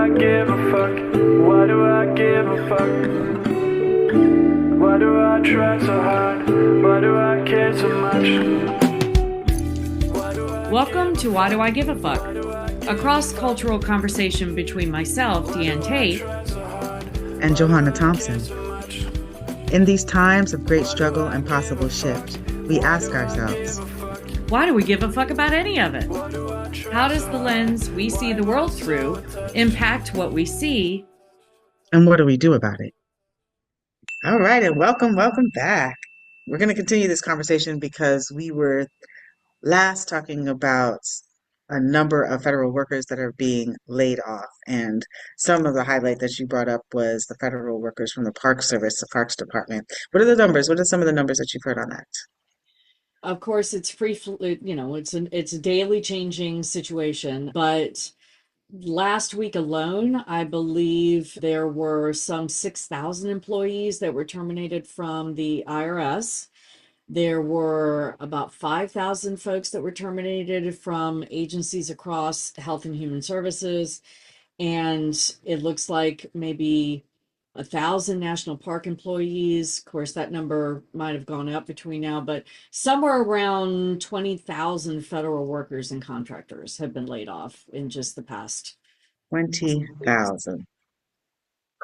I give a fuck? Why do I give a fuck? Why do I try so hard? Why do I care so much? Welcome to Why Do I Give a Fuck? A cross-cultural conversation between myself, Deanne Tate, and Johanna Thompson. In these times of great struggle and possible shift, we ask ourselves, why do we give a fuck about any of it? How does the lens we see the world through impact what we see? And what do we do about it? All right, and welcome back. We're going to continue this conversation because we were last talking about a number of federal workers that are being laid off. And some of the highlight that you brought up was the federal workers from the Park Service, the Parks Department. What are the numbers? What are some of the numbers that you've heard on that? Of course, it's it's a daily changing situation, but last week alone, I believe there were some 6,000 employees that were terminated from the IRS. There were about 5,000 folks that were terminated from agencies across Health and Human Services. And it looks like maybe 1,000 national park employees. Of course, that number might have gone up between now, but somewhere around 20,000 federal workers and contractors have been laid off in just the past 20,000.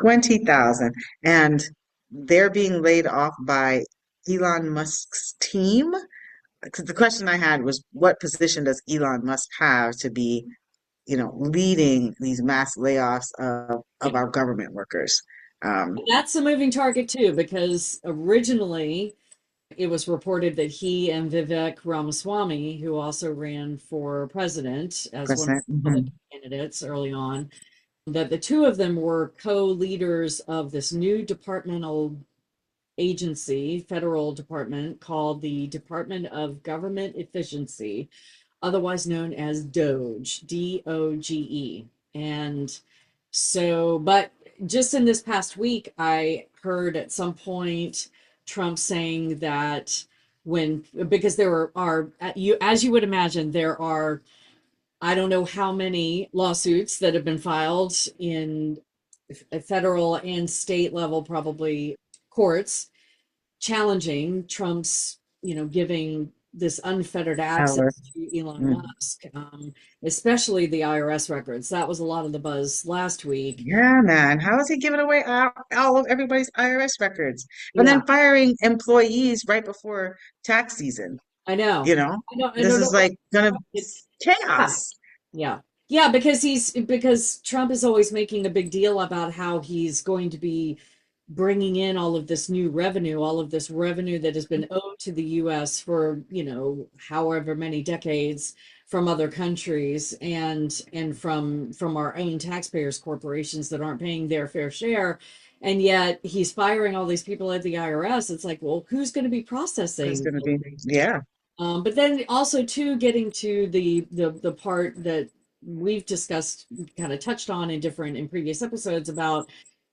20,000. And they're being laid off by Elon Musk's team. Because the question I had was, what position does Elon Musk have to be, leading these mass layoffs of our government workers? That's a moving target too, because originally it was reported that he and Vivek Ramaswamy, who also ran for president as one of President. the Republican candidates early on, that the two of them were co-leaders of this new departmental agency, federal department called the Department of Government Efficiency, otherwise known as DOGE, DOGE. And so, but just in this past week, I heard at some point Trump saying that because there are, as you would imagine, there are, I don't know how many lawsuits that have been filed in federal and state level, probably courts, challenging Trump's, giving this unfettered access to Elon Musk, especially the IRS records. That was a lot of the buzz last week. Yeah, man. How is he giving away all of everybody's IRS records and then firing employees right before tax season? I know. This is like gonna be chaos. Yeah. Yeah, because Trump is always making a big deal about how he's going to be bringing in all of this new revenue, all of this revenue that has been owed to the US for, however many decades from other countries and from our own taxpayers, corporations that aren't paying their fair share. And yet he's firing all these people at the IRS. It's like, well, who's going to be processing? Who's going to be, yeah. But then also too, getting to the part that we've discussed, kind of touched on in previous episodes about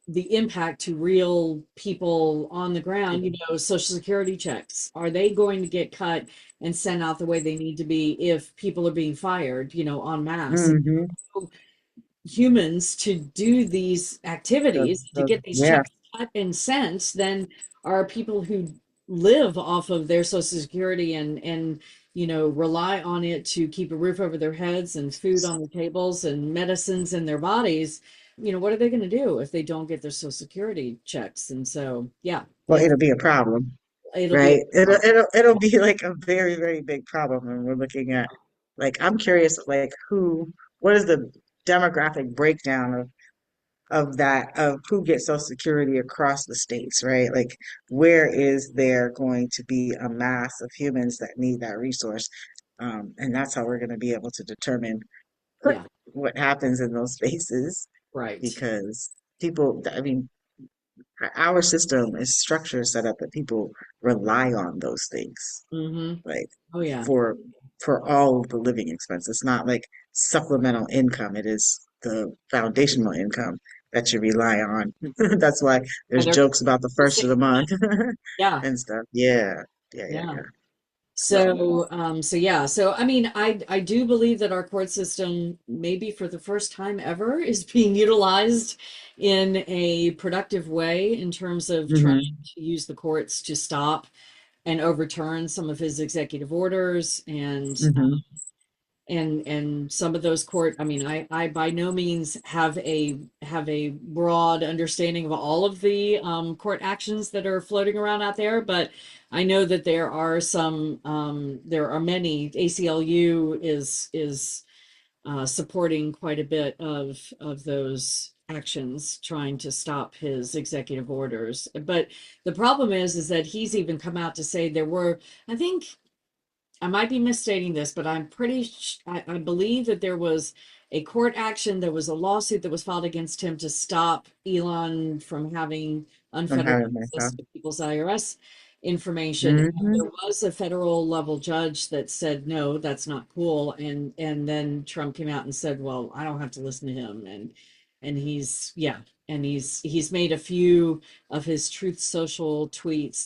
the impact to real people on the ground, Social Security checks. Are they going to get cut and sent out the way they need to be if people are being fired, en masse? Mm-hmm. So humans to do these activities, to get these checks cut and sent, then are people who live off of their Social Security and rely on it to keep a roof over their heads and food on the tables and medicines in their bodies. What are they going to do if they don't get their Social Security checks? And so, yeah. Well, it'll be a problem, right? It'll be like a very, very big problem. And we're looking at, like, I'm curious, like, what is the demographic breakdown of who gets Social Security across the states, right? Like, where is there going to be a mass of humans that need that resource? And that's how we're going to be able to determine what happens in those spaces. Right. Because our system is structure set up that people rely on those things. Mm-hmm. Like, oh yeah, for all of the living expense. It's not like supplemental income. It is the foundational income that you rely on. That's why there's jokes about the first of the month yeah, and stuff. Yeah. So yeah, so I mean, I do believe that our court system, maybe for the first time ever, is being utilized in a productive way in terms of trying Hmm. to use the courts to stop and overturn some of his executive orders Hmm. and some of those court, I mean, I by no means have a broad understanding of all of the court actions that are floating around out there, but I know that there are some there are many. ACLU is supporting quite a bit of those actions trying to stop his executive orders. But the problem is that he's even come out to say there were, I think, I might be misstating this, but I believe that there was a court action, there was a lawsuit that was filed against him to stop Elon from having I'm unfettered having access myself. to people's IRS information. And Hmm. there was a federal level judge that said, no, that's not cool. And then Trump came out and said, well, I don't have to listen to him. And he's, yeah, and he's made a few of his Truth Social tweets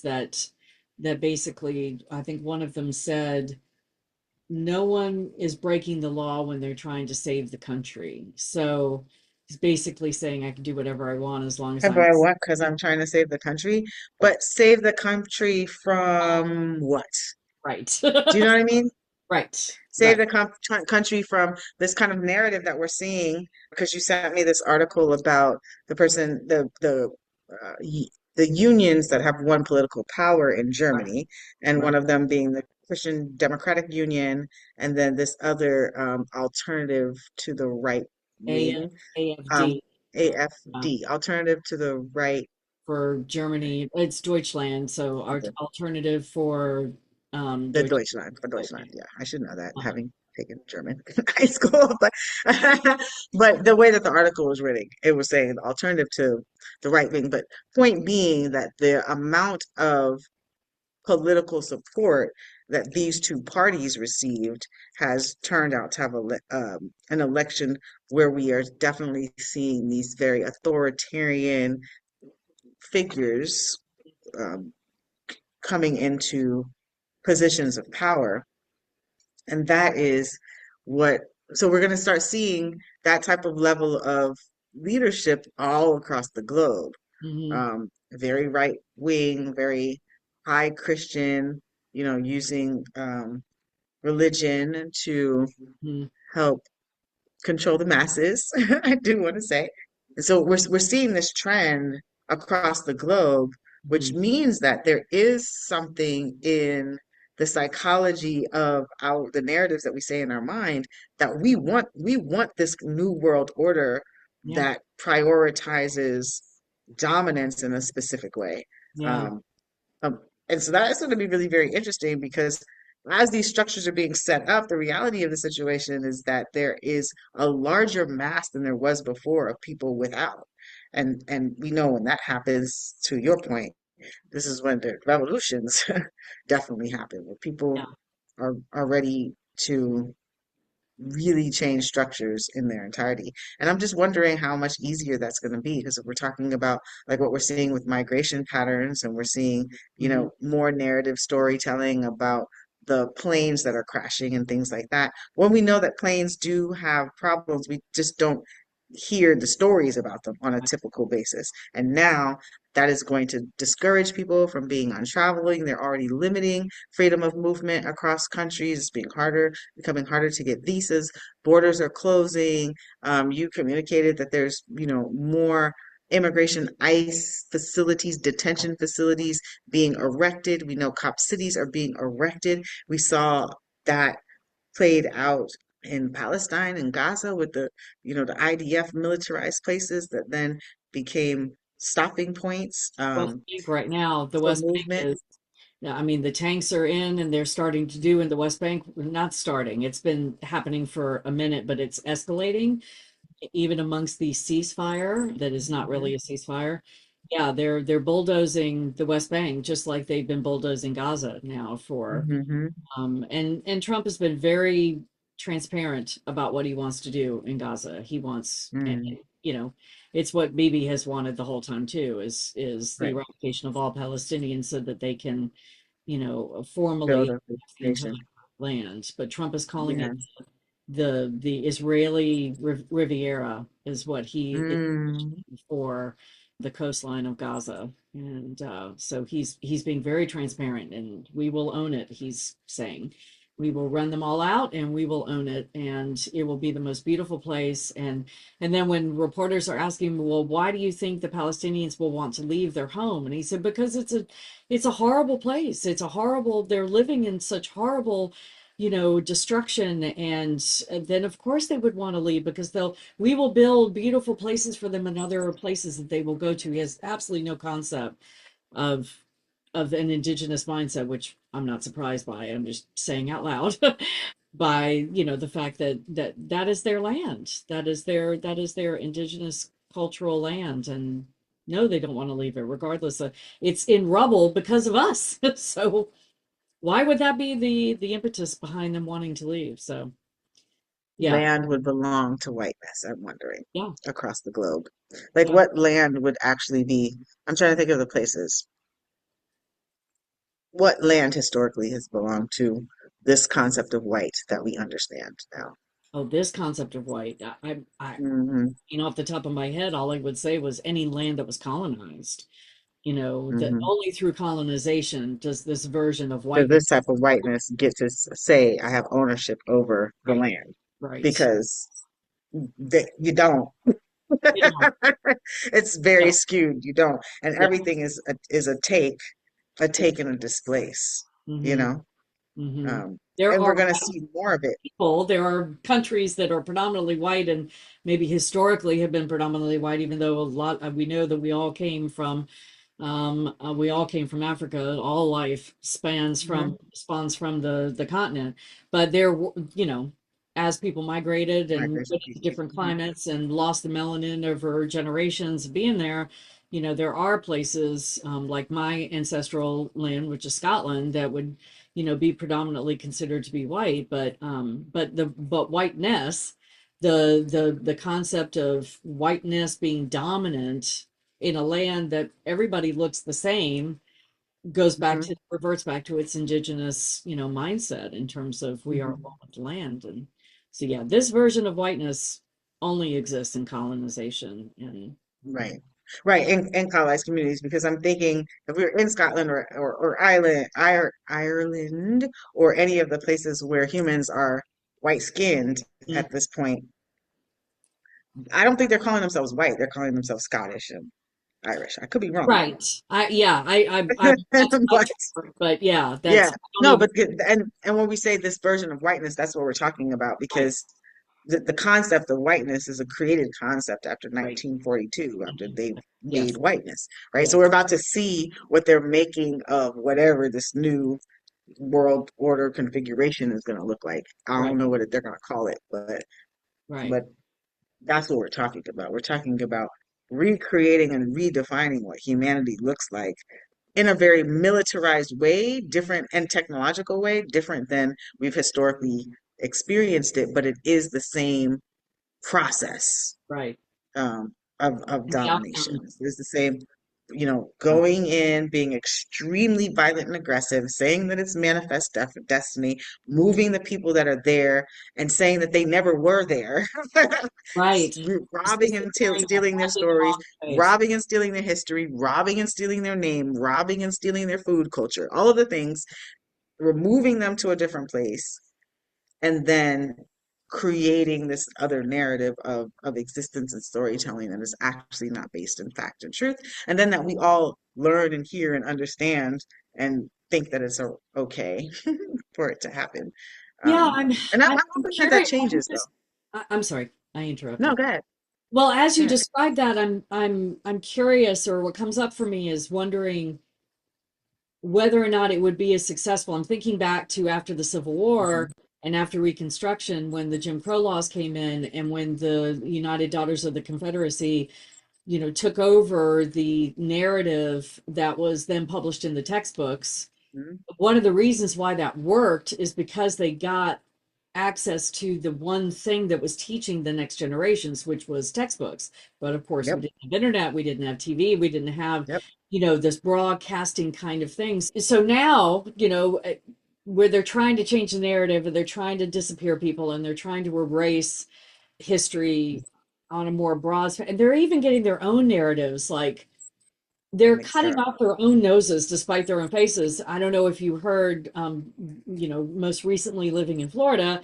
that basically, I think one of them said, no one is breaking the law when they're trying to save the country. So he's basically saying I can do whatever I want as long as Whatever I'm I want because I'm trying to save the country, but save the country from what? right. Do you know what I mean? Right. Save Right. the country from this kind of narrative that we're seeing because you sent me this article about the person, the unions that have won political power in Right. Germany, and Right. one of them being the Christian Democratic Union, and then this other alternative to the right AF, wing, um, AFD uh, AFD, alternative to the right. for Germany. It's Deutschland. So our alternative for The Deutschland. Deutschland, for Deutschland. Yeah, I should know that, Uh, having taken German in high school. But but the way that the article was written, it was saying the alternative to the right wing. But point being that the amount of political support that these two parties received has turned out to have an election where we are definitely seeing these very authoritarian figures um, coming into positions of power. And that is what, so we're going to start seeing that type of level of leadership all across the globe. mhm, Very right wing, very high Christian, using religion to mhm, help control the masses, I do want to say. And so we're seeing this trend across the globe, which mhm. means that there is something in the psychology of the narratives that we say in our mind that we want this new world order Yeah. that prioritizes dominance in a specific way. Yeah. Um, um, and so that is going to be really very interesting because as these structures are being set up, the reality of the situation is that there is a larger mass than there was before of people without. And we know when that happens, to your point, this is when the revolutions definitely happen, where people Yeah. are ready to really change structures in their entirety. And I'm just wondering how much easier that's going to be because if we're talking about like what we're seeing with migration patterns and we're seeing, Mhm. more narrative storytelling about the planes that are crashing and things like that. When we know that planes do have problems, we just don't hear the stories about them on a typical basis. And now that is going to discourage people from being on traveling. They're already limiting freedom of movement across countries. It's being harder, becoming harder to get visas. Borders are closing. You communicated that there's, more immigration ICE facilities, detention facilities being erected. We know cop cities are being erected. We saw that played out in Palestine and Gaza with the IDF militarized places that then became stopping points West Bank right now, the for West Bank movement. is, yeah, I mean, the tanks are in and they're starting to do in the West Bank, not starting. It's been happening for a minute, but it's escalating even amongst the ceasefire that is not Hmm. really a ceasefire. Yeah, they're bulldozing the West Bank just like they've been bulldozing Gaza now for Hmm. and Trump has been very transparent about what he wants to do in Gaza. He wants, and, Mm, you know, it's what Bibi has wanted the whole time too, is the right. eradication of all Palestinians so that they can formally Build up the entire education. land, but Trump is calling it Yes. the Israeli Riviera is what he Mm, for the coastline of Gaza. And so he's being very transparent, and we will own it. He's saying we will run them all out, and we will own it, and it will be the most beautiful place. And then when reporters are asking, well, why do you think the Palestinians will want to leave their home? And he said, because it's a horrible place. It's a horrible. They're living in such horrible destruction, and then of course they would want to leave because we will build beautiful places for them and other places that they will go to. He has absolutely no concept of an indigenous mindset, which I'm not surprised by. I'm just saying out loud by the fact that is their land, that is their indigenous cultural land, and no, they don't want to leave it regardless of it's in rubble because of us. So why would that be the impetus behind them wanting to leave? So yeah, land would belong to whiteness, I'm wondering, yeah, across the globe. Like yeah. what land would actually be, I'm trying to think of the places. What land historically has belonged to this concept of white that we understand now? Oh, this concept of white. Hmm. Off the top of my head, all I would say was any land that was colonized. That Hmm. only through colonization does this version of Does whiteness. this type of whiteness get to say, I have ownership over the Right, land? right. Because you don't. Yeah, It's yeah. very skewed. You don't, and Yeah. everything is a take and a displace. You Hmm. know, Hmm. um, There and we're are gonna see more of it. people, there are countries that are predominantly white and maybe historically have been predominantly white, even though a lot we know that we all came from Africa. All life Mhm. spawns from the continent, but as people migrated and Migration went into pieces. different Mhm. climates and lost the melanin over generations of being there, there are places like my ancestral land, which is Scotland, that would be predominantly considered to be white, but whiteness, the concept of whiteness being dominant in a land that everybody looks the same Mhm. reverts back to its indigenous mindset in terms of we are Mhm. one with the land. And so yeah, this version of whiteness only exists in colonization. And Right. Right. In colonized communities, because I'm thinking if we were in Scotland or Ireland or any of the places where humans are white skinned mm, at this point, I don't think they're calling themselves white. They're calling themselves Scottish and Irish. I could be wrong. right, I'm not But sure, but yeah, yeah, that's I don't no, even. but and when we say this version of whiteness, that's what we're talking about Right, because the concept of whiteness is a created concept after right. 1942, after Mhm. they Yes, made whiteness, right? So we're yes, about to see what they're making of whatever this new world order configuration is going to look like. I don't right, know what they're going to call it, right, but that's what we're talking about. We're talking about recreating and redefining what humanity looks like in a very militarized way, different and technological way, different than we've historically experienced it, but it is the same process right. of And the domination. outcome, It's the same, yeah, going in, being extremely violent and aggressive, saying that it's manifest destiny, moving the people that are there, and saying that they never were there, right. Just robbing and disappearing like stealing their that in the stories, wrong space. robbing and stealing their history, robbing and stealing their name, robbing and stealing their food culture, all of the things, removing them to a different place and then creating this other narrative of existence and storytelling that is actually not based in fact and truth, and then that we all learn and hear and understand and think that it's okay for it to happen. Yeah, I'm And I'm I'm hoping that that curious. changes though. I'm sorry, I No, interrupted. go ahead. Well, as Go you ahead. described that, I'm curious, or what comes up for me is wondering whether or not it would be as successful. I'm thinking back to after the Civil Mhm. War and after Reconstruction, when the Jim Crow laws came in, and when the United Daughters of the Confederacy, took over the narrative that was then published in the textbooks. Mhm. One of the reasons why that worked is because they got access to the one thing that was teaching the next generations, which was textbooks. But of course, we Yep. didn't have internet, we didn't have TV, we didn't have, Yep. this broadcasting kind of things. So now, where they're trying to change the narrative and they're trying to disappear people and they're trying to erase history on a more broad, and they're even getting their own narratives, like they're Mixed cutting up. off their own noses despite their own faces. I don't know if you heard, most recently living in Florida,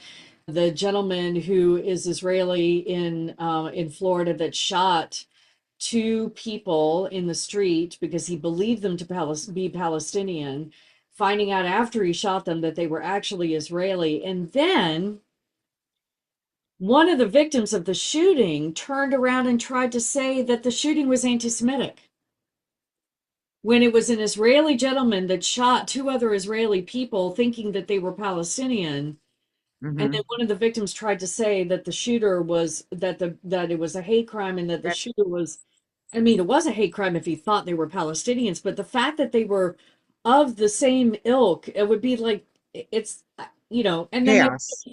the gentleman who is Israeli in Florida that shot two people in the street because he believed them to be Palestinian, finding out after he shot them that they were actually Israeli. And then one of the victims of the shooting turned around and tried to say that the shooting was anti-Semitic when it was an Israeli gentleman that shot two other Israeli people thinking that they were Palestinian. And then Hmm. one of the victims tried to say that the shooter was that it was a hate crime and that the shooter was, I mean, it was a hate crime if he thought they were Palestinians, but the fact that they were of the same ilk, it would be like it's and then Chaos.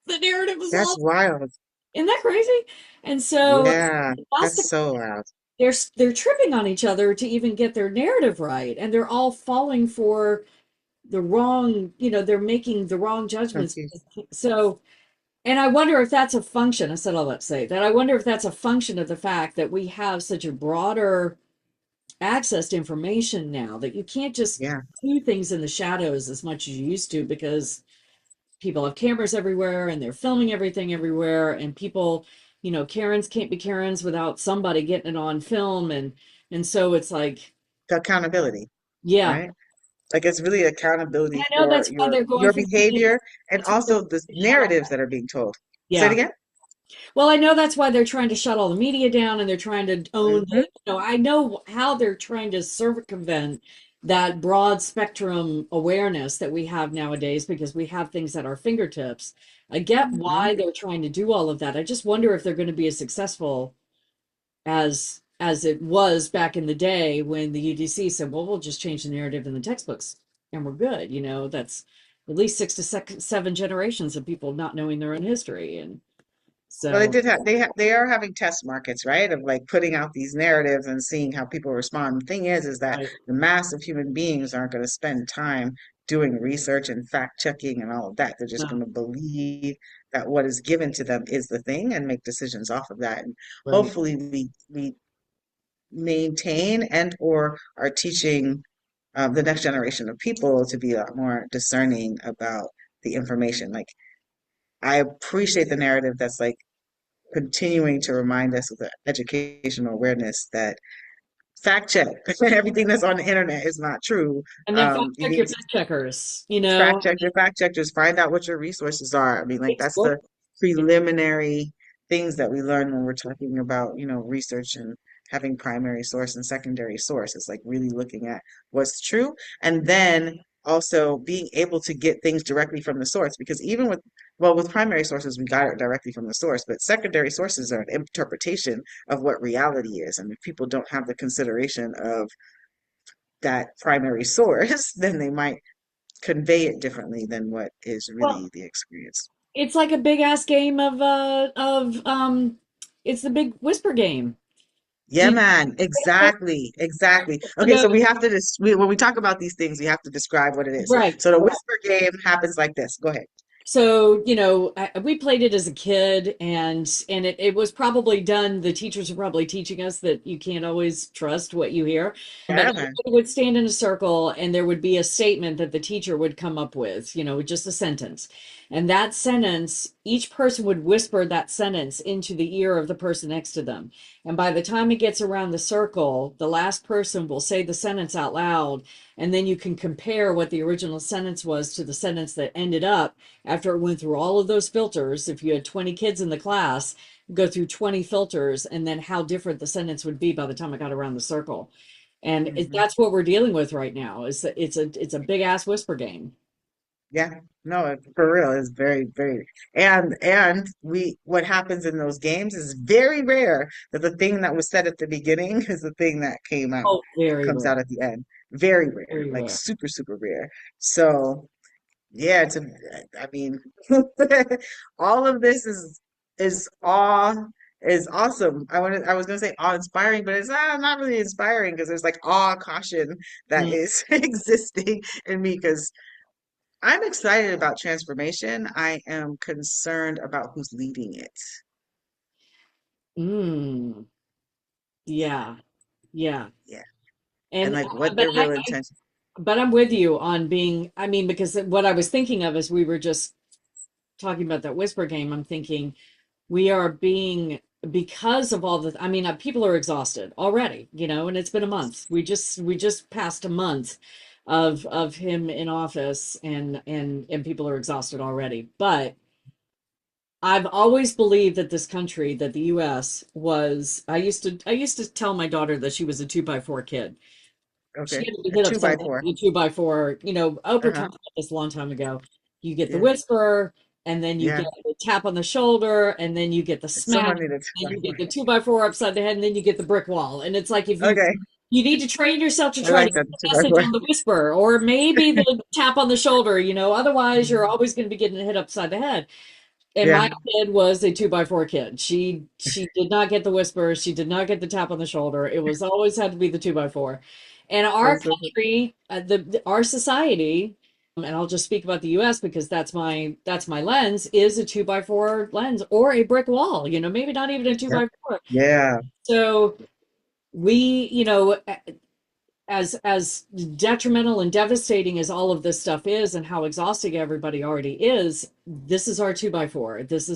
the narrative was That's all, wild. isn't that crazy? And so Yeah, that's that's the so wild. they're tripping on each other to even get their narrative right, and they're all falling for the wrong, they're making the wrong judgments. Confused. So, and I wonder if that's a function. I said all that to say that I wonder if that's a function of the fact that we have such a broader access to information now that you can't just Yeah. do things in the shadows as much as you used to, because people have cameras everywhere and they're filming everything everywhere, and people, Karens can't be Karens without somebody getting it on film, and so it's like, The accountability, yeah. right? Like it's really And accountability I know for that's why your they're going your for the media behavior and to also the shut all narratives that. that are being told. Say it Yeah. again? Well, I know that's why they're trying to shut all the media down and they're trying to own Hmm. I know how they're trying to circumvent that broad spectrum awareness that we have nowadays because we have things at our fingertips. I get Hmm. why they're trying to do all of that. I just wonder if they're going to be as successful as it was back in the day when the UDC said, "Well, we'll just change the narrative in the textbooks and we're good." That's at least six to seven generations of people not knowing their own history, and Well, they so did have they are having test markets, right? Of like putting out these narratives and seeing how people respond. The thing is that right. the mass of human beings aren't going to spend time doing research and fact checking and all of that. They're just going No, to believe that what is given to them is the thing and make decisions off of that. And right. hopefully we maintain and or are teaching the next generation of people to be a lot more discerning about the information. Like I appreciate the narrative that's like continuing to remind us with the educational awareness that fact check everything that's on the internet is not true. And then fact You check need your to fact checkers, fact check your fact checkers, find out what your resources are. I mean, like that's the preliminary things that we learn when we're talking about, research and having primary source and secondary source. It's like really looking at what's true and then also being able to get things directly from the source because even with primary sources we got it directly from the source, but secondary sources are an interpretation of what reality is. And if people don't have the consideration of that primary source, then they might convey it differently than what is well, really the experience. it's like a big ass game of it's the big whisper game. Yeah, You man. Exactly. Exactly. Okay, know, so we have to when we talk about these things, we have to describe what it is. right. So the whisper game happens like this. Go ahead. So, we played it as a kid, and it was probably done. The teachers were probably teaching us that you can't always trust what you hear. But Yeah, man. everybody would stand in a circle and there would be a statement that the teacher would come up with, just a sentence. And that sentence, each person would whisper that sentence into the ear of the person next to them. And by the time it gets around the circle, the last person will say the sentence out loud, and then you can compare what the original sentence was to the sentence that ended up after it went through all of those filters. If you had 20 kids in the class, go through 20 filters, and then how different the sentence would be by the time it got around the circle. And Hmm. that's what we're dealing with right now. Is that it's a big ass whisper game. Yeah. No, for real, it's very, very, and what happens in those games is very rare that the thing that was said at the beginning is the thing that Oh, very comes rare, out at the end. Very rare, very like rare. super, super rare. So yeah, I mean, all of this is awe is awesome. I was gonna say awe-inspiring, but it's not really inspiring because there's like awe caution that Mm, is existing in me because I'm excited about transformation. I am concerned about who's leading it. mm, yeah, yeah. Yeah. And And like what but their real intention. I'm with you on being, I mean, because what I was thinking of is we were just talking about that whisper game. I'm thinking we are being, because of all the, I mean, people are exhausted already, you know, and it's been a month. We just passed a month of him in office, and people are exhausted already. But I've always believed that this country, that the US was, I used to tell my daughter that she was a 2x4 kid. She Okay. had to be A hit two by upside the head four. with a 2x4. You know, Oprah Uh-huh. talked about this a long time ago. You get the Yeah. whisper, and then you Yeah. get the tap on the shoulder, and then you get the smack, Someone need a two and by you four. get the 2x4 upside the head, and then you get the brick wall. And it's like if Okay. you need to train yourself to I try to like get that the two by message four. on the whisper, or maybe the tap on the shoulder, you know, otherwise you're always going to be getting hit upside the head. And Yeah. my kid was a 2x4 kid. She did not get the whisper. She did not get the tap on the shoulder. It was always had to be the 2x4. And our That's so country, our society, and I'll just speak about the U.S. because that's my lens, is a 2x4 lens or a brick wall. You know, maybe not even a two Yep. by four. Yeah. So we, you know, as detrimental and devastating as all of this stuff is, and how exhausting everybody already is, this is our 2x4. This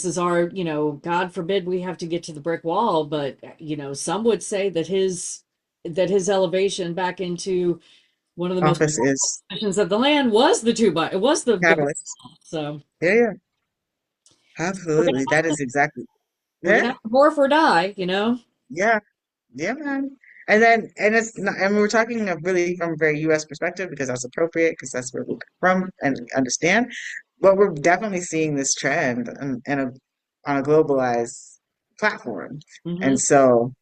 is our, you know, God forbid we have to get to the brick wall, but you know, some would say that his elevation back into one of the most Office is positions of the land was it was the brick catalyst. wall. So Yeah, yeah. we're gonna Absolutely. That is exactly. we're Yeah. gonna have to morph or die, you know. Yeah. Yeah, man. And it's not, and we're talking of really from a very US perspective because that's appropriate because that's where we're from and understand. But we're definitely seeing this trend on a globalized platform. Hmm. And so,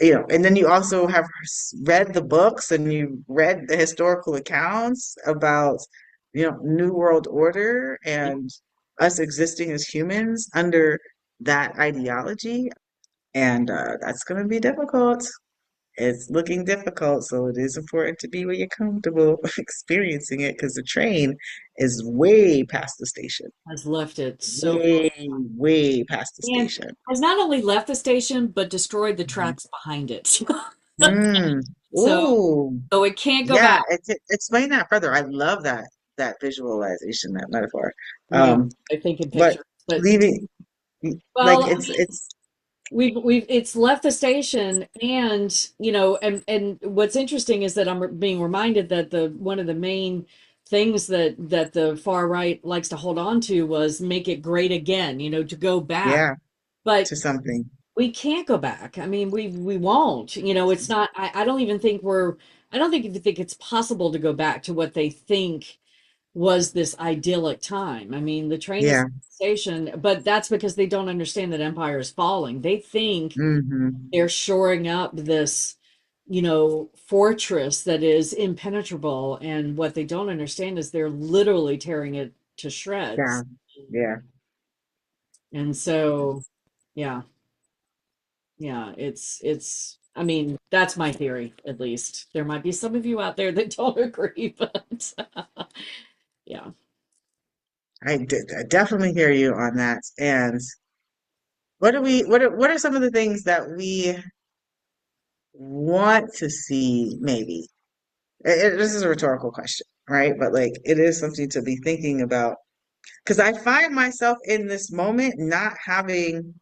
you know, and then you also have read the books and you read the historical accounts about, you know, New World Order and us existing as humans under that ideology. And that's going to be difficult. It's looking difficult, so it is important to be where you're comfortable experiencing it because the train is way past the station. Has left it so Way, way past the and station. has not only left the station but destroyed the Mhm. tracks behind it. Mm. so Ooh. so it can't go Yeah, back. explain that further. I love that visualization, that metaphor. Yeah, Um, I think in but pictures. But leaving like well, I mean, it's we've it's left the station, and you know, and what's interesting is that I'm being reminded that the one of the main things that the far right likes to hold on to was make it great again, you know, to go back. yeah, But to something. we can't go back. I mean, we won't. You know, it's not. I don't even think we're. I don't think it's possible to go back to what they think was this idyllic time. I mean, the train is Yeah. station, but that's because they don't understand that empire is falling. They think Hmm. they're shoring up this, you know, fortress that is impenetrable, and what they don't understand is they're literally tearing it to Yeah. shreds. Yeah. And so, yeah, yeah, it's. I mean, that's my theory, at least. There might be some of you out there that don't agree, but yeah. I definitely hear you on that. And what are some of the things that we want to see maybe? This is a rhetorical question, right? But like it is something to be thinking about because I find myself in this moment not having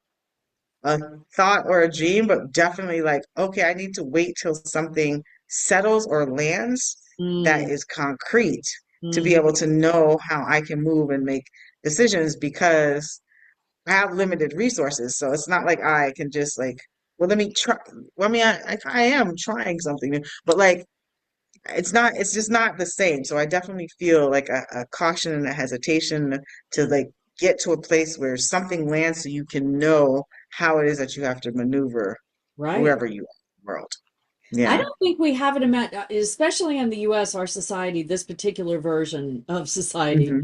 a thought or a dream, but definitely like, okay, I need to wait till something settles or lands that Mm, is concrete to be mhm. able to know how I can move and make decisions because I have limited resources. So it's not like I can just like, well, let me try. Well, I mean, I am trying something new, but like, it's just not the same. So I definitely feel like a caution and a hesitation to like get to a place where something lands so you can know how it is that you have to maneuver Right. whoever you are in the world. I Yeah. don't think we have it, especially in the US, our society, this particular version of society Hmm.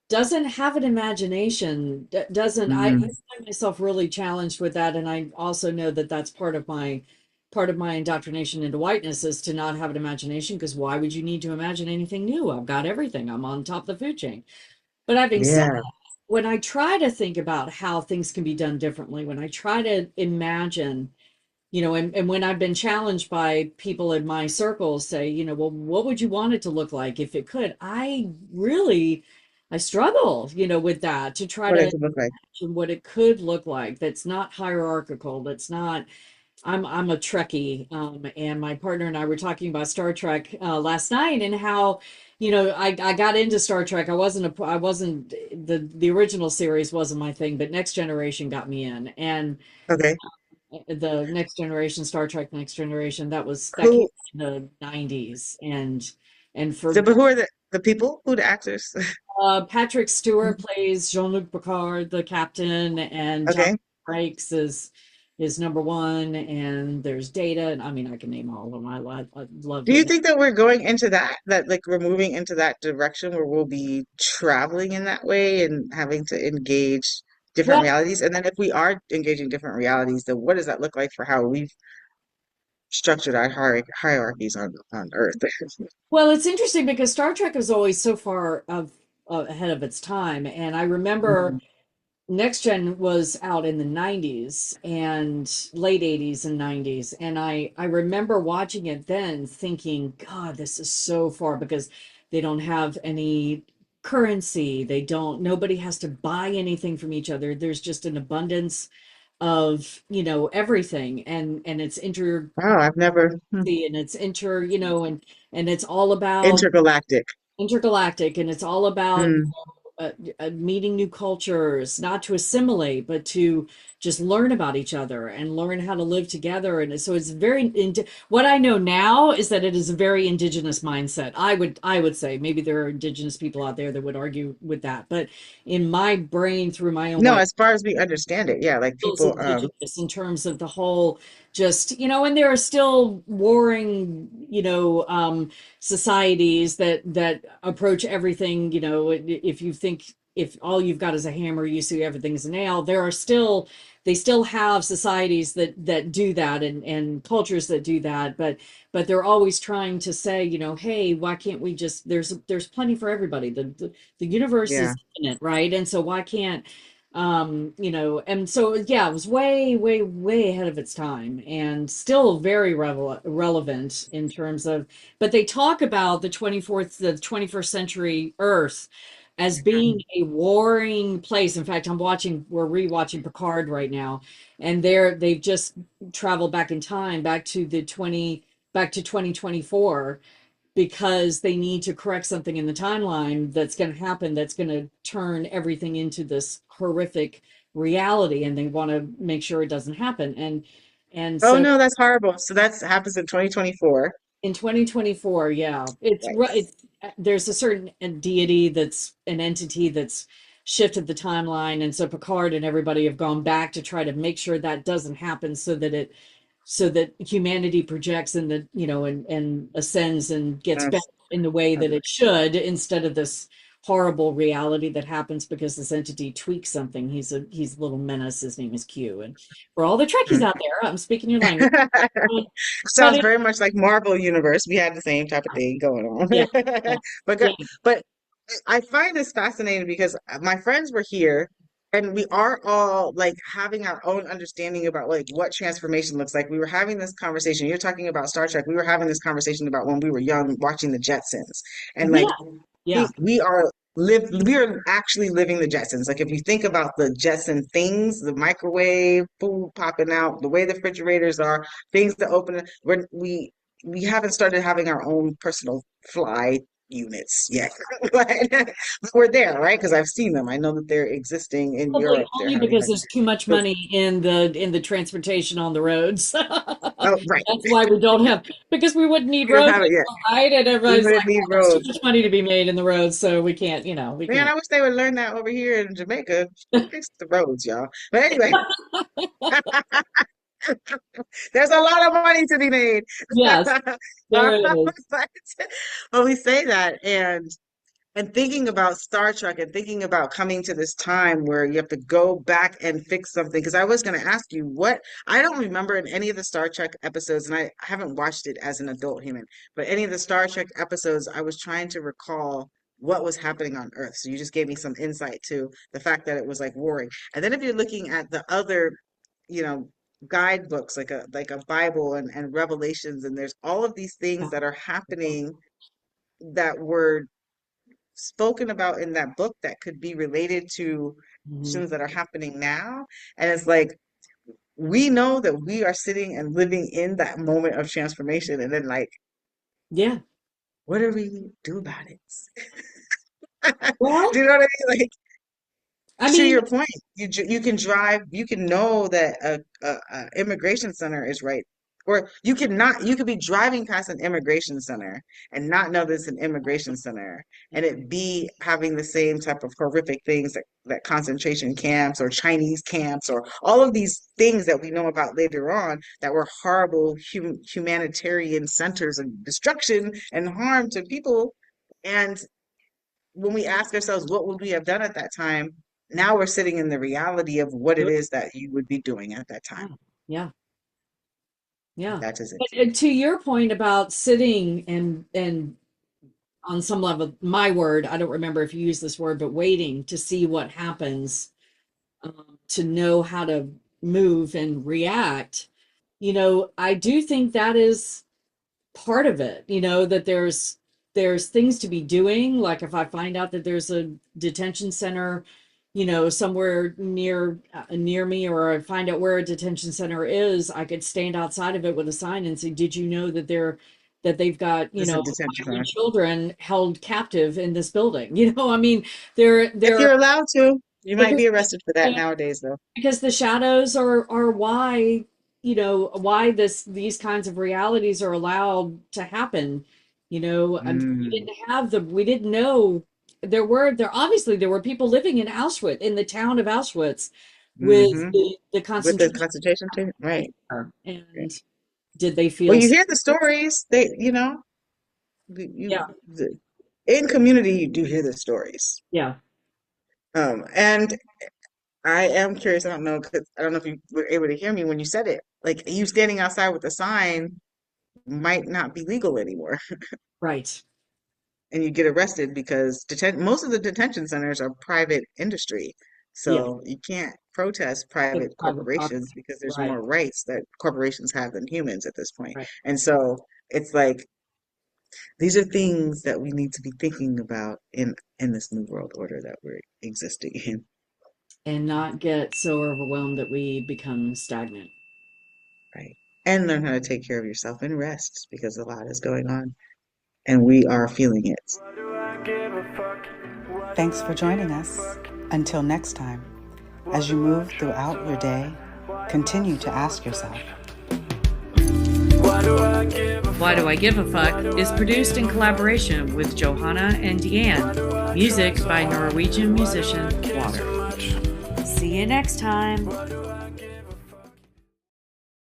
doesn't have an imagination. Doesn't, I Hmm. find myself really challenged with that. And I also know that that's part of my indoctrination into whiteness is to not have an imagination, because why would you need to imagine anything new? I've got everything. I'm on top of the food chain. But having said Yeah. that, when I try to think about how things can be done differently, when I try to imagine, and when I've been challenged by people in my circles say, well, what would you want it to look like if it could? I struggle, with that, to try What to it could look like. imagine what it could look like. That's not hierarchical. That's not, I'm a Trekkie, and my partner and I were talking about Star Trek last night, and how, I got into Star Trek. I wasn't the original series wasn't my thing, but Next Generation got me in, and Okay. the Next Generation, Star Trek Next Generation, that came Who, in the 90s, and for so, but who are the people? Who the actors? Patrick Stewart plays Jean-Luc Picard, the captain, and John Okay. Frakes is number one, and there's Data, and I mean I can name all of them. I love Do you getting. think that we're going into that like we're moving into that direction where we'll be traveling in that way and having to engage different Well, realities? And then if we are engaging different realities, then what does that look like for how we've structured our hierarchies on Earth? well, it's interesting because Star Trek was always so far ahead of its time, and I remember Mhm. Next Gen was out in the 90s and late 80s and 90s. And I remember watching it then thinking, God, this is so far, because they don't have any currency. Nobody has to buy anything from each other. There's just an abundance of, everything. And it's intercurrency, Wow, I've never and it's and it's all about intergalactic. intergalactic, and it's all about Mm. meeting new cultures, not to assimilate, but to just learn about each other and learn how to live together. And so it's what I know now is that it is a very indigenous mindset. I would say maybe there are indigenous people out there that would argue with that, but in my brain, through my own No, white, as far as we understand it, yeah, like feels people, indigenous in terms of the whole, just, and there are still warring, societies that approach everything, if you think, if all you've got is a hammer, you see everything's a nail. They still have societies that do that, and cultures that do that, but they're always trying to say, hey, why can't we just, there's plenty for everybody. The universe yeah. is infinite, right? And so why can't, and so yeah, it was way, way, way ahead of its time, and still very relevant in terms of, but they talk about the 21st century Earth as being Mhm. a warring place. In fact, we're rewatching Picard right now, and they've just traveled back in time, back to 2024, because they need to correct something in the timeline that's going to happen, that's going to turn everything into this horrific reality, and they want to make sure it doesn't happen. And Oh so no, that's horrible. So that happens in 2024. in 2024, yeah, Yikes. there's a certain deity, that's an entity that's shifted the timeline, and so Picard and everybody have gone back to try to make sure that doesn't happen, so that humanity projects in the, and ascends and gets better That's, in the way that um, it should, instead of this horrible reality that happens because this entity tweaks something. He's a little menace. His name is Q. And for all the Trekkies mm. out there, I'm speaking your language. But Sounds very much like Marvel Universe. We had the same type of thing going yeah, on. yeah, But yeah, but I find this fascinating because my friends were here and we are all like having our own understanding about like what transformation looks like. We were having this conversation. You're talking about Star Trek. We were having this conversation about when we were young watching the Jetsons. And yeah, like yeah. we are actually living the Jetsons. Like if you think about the Jetson things, the microwave, food popping out, the way the refrigerators are, things that open, we haven't started having our own personal fly units yet. But we're there, right? Because I've seen them. I know that they're existing in Probably Europe. They're only having because like there's too much the money in the transportation on the roads. oh right. That's why we don't have, because we wouldn't need We don't roads have it yet. anymore, right? And We everybody's like, wouldn't need well, there's too roads. much money to be made in the roads, so we can't, we Man, can't. I wish they would learn that over here in Jamaica. Fix the roads, y'all. But anyway, There's a lot of money to be made. Yes, there is. But we say that, and thinking about Star Trek and thinking about coming to this time where you have to go back and fix something. Because I was going to ask you what I don't remember in any of the Star Trek episodes, and I haven't watched it as an adult human, but any of the Star Trek episodes, I was trying to recall what was happening on Earth. So you just gave me some insight to the fact that it was like warring. And then if you're looking at the other, you know, guidebooks like a Bible and Revelations, and there's all of these things that are happening that were spoken about in that book that could be related to Mhm. things that are happening now. And it's like we know that we are sitting and living in that moment of transformation. And then like, Yeah. what do we do about it? Well, Do you know what I mean? Like, I to mean, your point, you can drive, you can know that a immigration center is right, or you can not. You could be driving past an immigration center and not know there's an immigration center, and it be having the same type of horrific things that concentration camps or Chinese camps or all of these things that we know about later on that were horrible humanitarian centers of destruction and harm to people. And when we ask ourselves, what would we have done at that time? Now we're sitting in the reality of what it is that you would be doing at that time. yeah, yeah. That is it. But to your point about sitting and on some level, my word, I don't remember if you use this word, but waiting to see what happens, to know how to move and react. You know, I do think that is part of it, you know, that there's things to be doing. Like if I find out that there's a detention center, you know, somewhere near me, or I find out where a detention center is, I could stand outside of it with a sign and say, did you know that they've got, you It's a know, detention migrant center. children held captive in this building? You know, I mean, they're If you're allowed to, you might because be arrested for that nowadays, though. the shadows are why, you know, why these kinds of realities are allowed to happen, you know. And Mm. we didn't know there obviously there were people living in Auschwitz, in the town of Auschwitz, with Hmm. the With the concentration concentration camp, right? camp. Right. And did they Well, feel you safe? hear the stories. They, you know, Yeah, in community, you do hear the stories. yeah, And I am curious. I don't know, 'cause I don't know if you were able to hear me when you said it. Like you standing outside with a sign might not be legal anymore, right. and you get arrested because most of the detention centers are private industry. Yeah, So you can't protest it's private private property. corporations because there's Right, more rights that corporations have than humans at this point. right. And so it's like these are things that we need to be thinking about in this new world order that we're existing in. And not get so overwhelmed that we become stagnant. Right. And learn how to take care of yourself and rest because a lot is going on and we are feeling it. Why do I give a fuck? Why do Thanks for I joining give a us. fuck? Until next time, Why as you do I move try throughout so your day, hard? continue to ask yourself, Why do I give a Why Do I Give a Fuck is produced in collaboration with Johanna and Deanne. Music by Norwegian musician Water. See you next time.